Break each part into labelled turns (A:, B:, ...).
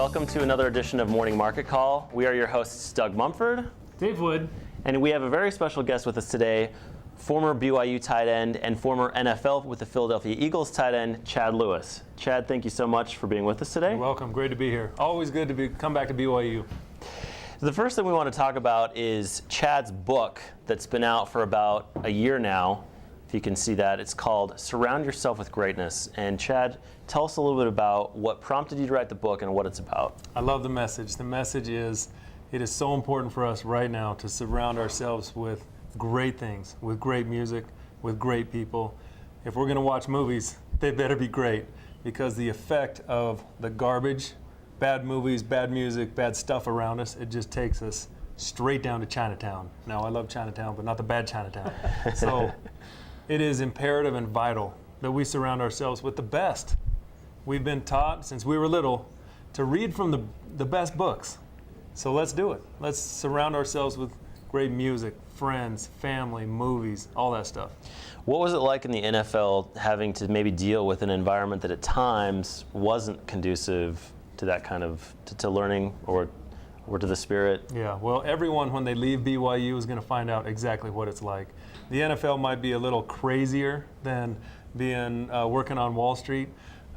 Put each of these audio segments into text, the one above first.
A: welcome to another edition of Morning Market Call. We are your hosts, Doug Mumford,
B: Dave Wood,
A: and we have a very special guest with us today, former BYU tight end and former NFL with the Philadelphia Eagles tight end, Chad Lewis. Chad, thank you so much for being with us today.
B: You're welcome. Great to be here. Always good to come back to BYU.
A: The first thing we want to talk about is Chad's book that's been out for about a year now. If you can see that, it's called Surround Yourself with Greatness. And Chad, tell us a little bit about what prompted you to write the book and what it's about.
B: I love the message. The message is, it is so important for us right now to surround ourselves with great things, with great music, with great people. If we're going to watch movies, they better be great, because the effect of the garbage, bad movies, bad music, bad stuff around us, it just takes us straight down to Chinatown. Now, I love Chinatown, but not the bad Chinatown. So it is imperative and vital that we surround ourselves with the best. We've been taught since we were little to read from the best books. So let's do it. Let's surround ourselves with great music, friends, family, movies, all that stuff.
A: What was it like in the NFL having to maybe deal with an environment that at times wasn't conducive to that kind of, to learning or to the spirit?
B: Yeah, well, everyone when they leave BYU is going to find out exactly what it's like. The NFL might be a little crazier than being working on Wall Street.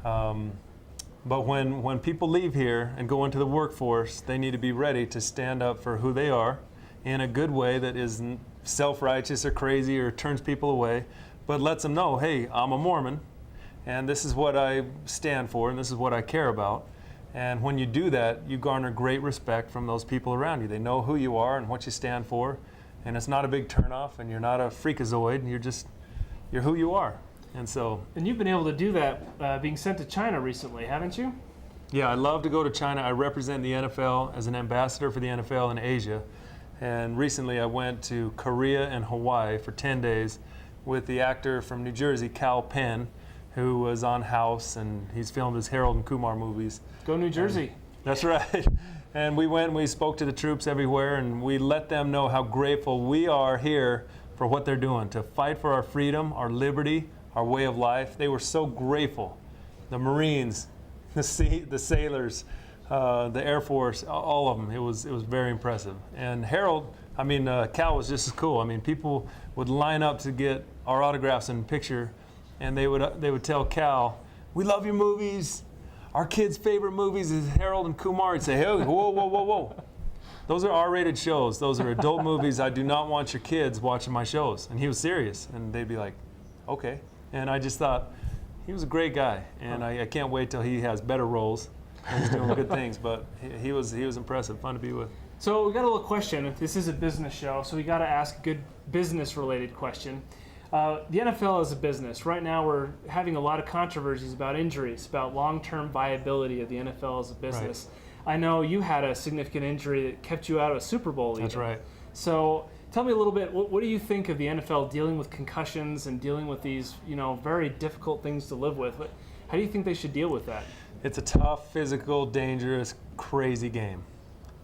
B: But when people leave here and go into the workforce, they need to be ready to stand up for who they are in a good way that isn't self-righteous or crazy or turns people away, but lets them know, hey, I'm a Mormon, and this is what I stand for, and this is what I care about. And when you do that, you garner great respect from those people around you. They know who you are and what you stand for, and it's not a big turnoff, and you're not a freakazoid, you're who you are.
C: And you've been able to do that being sent to China recently, haven't you?
B: Yeah, I love to go to China. I represent the NFL as an ambassador for the NFL in Asia. And recently I went to Korea and Hawaii for 10 days with the actor from New Jersey, Kal Penn, who was on House, and he's filmed his Harold and Kumar movies.
C: Go New Jersey.
B: That's right. And we went and we spoke to the troops everywhere, and we let them know how grateful we are here for what they're doing, to fight for our freedom, our liberty, our way of life. They were so grateful. The Marines, the sailors, the Air Force, all of them. It was very impressive. And Cal was just as cool. I mean, people would line up to get our autographs and picture, and they would tell Cal, "We love your movies. Our kids' favorite movies is Harold and Kumar." He'd say, "Hey, whoa, whoa, whoa, whoa. Those are R-rated shows. Those are adult movies. I do not want your kids watching my shows." And he was serious. And they'd be like, "Okay." And I just thought, he was a great guy. And I can't wait till he has better roles. He's doing good things, but he was impressive, fun to be with.
C: So we got a little question. This is a business show, so we got to ask a good business-related question. The NFL is a business. Right now we're having a lot of controversies about injuries, about long-term viability of the NFL as a business. Right. I know you had a significant injury that kept you out of a Super Bowl even.
B: That's right.
C: So tell me a little bit, what do you think of the NFL dealing with concussions and dealing with these, very difficult things to live with? How do you think they should deal with that?
B: It's a tough, physical, dangerous, crazy game.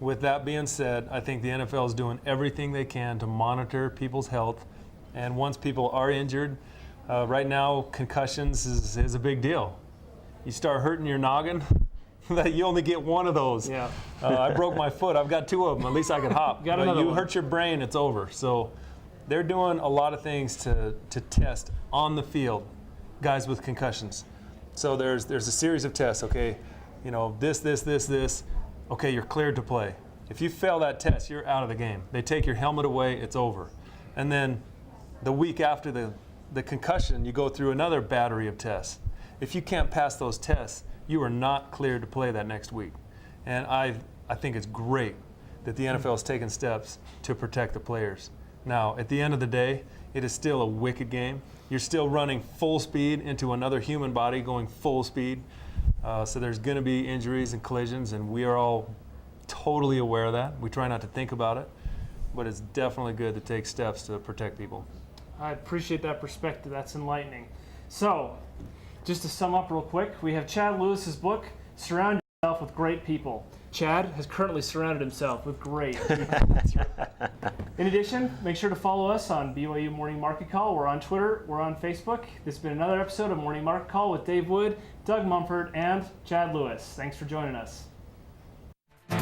B: With that being said, I think the NFL is doing everything they can to monitor people's health. And once people are injured, right now concussions is a big deal. You start hurting your noggin, you only get one of those.
C: Yeah.
B: I broke my foot. I've got two of them. At least I can hop.
C: Got another
B: you
C: one.
B: hurt your brain, it's over. So they're doing a lot of things to test on the field guys with concussions. So there's a series of tests. Okay, this. Okay, you're cleared to play. If you fail that test, you're out of the game. They take your helmet away. It's over. And then the week after the concussion, you go through another battery of tests. If you can't pass those tests, you are not cleared to play that next week. And I think it's great that the NFL has taken steps to protect the players. Now, at the end of the day, it is still a wicked game. You're still running full speed into another human body going full speed. So there's going to be injuries and collisions, and we are all totally aware of that. We try not to think about it, but it's definitely good to take steps to protect people.
C: I appreciate that perspective. That's enlightening. So, just to sum up real quick, we have Chad Lewis's book, Surround Yourself with Great People. Chad has currently surrounded himself with great people. In addition, make sure to follow us on BYU Morning Market Call. We're on Twitter. We're on Facebook. This has been another episode of Morning Market Call with Dave Wood, Doug Mumford, and Chad Lewis. Thanks for joining us.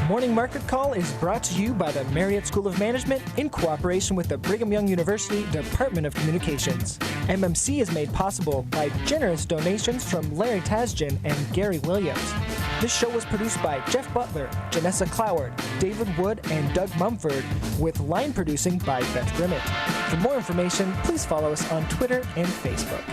D: Morning Market Call is brought to you by the Marriott School of Management in cooperation with the Brigham Young University Department of Communications. MMC is made possible by generous donations from Larry Tasjan and Gary Williams. This show was produced by Jeff Butler, Janessa Cloward, David Wood, and Doug Mumford, with line producing by Beth Grimmett. For more information, please follow us on Twitter and Facebook.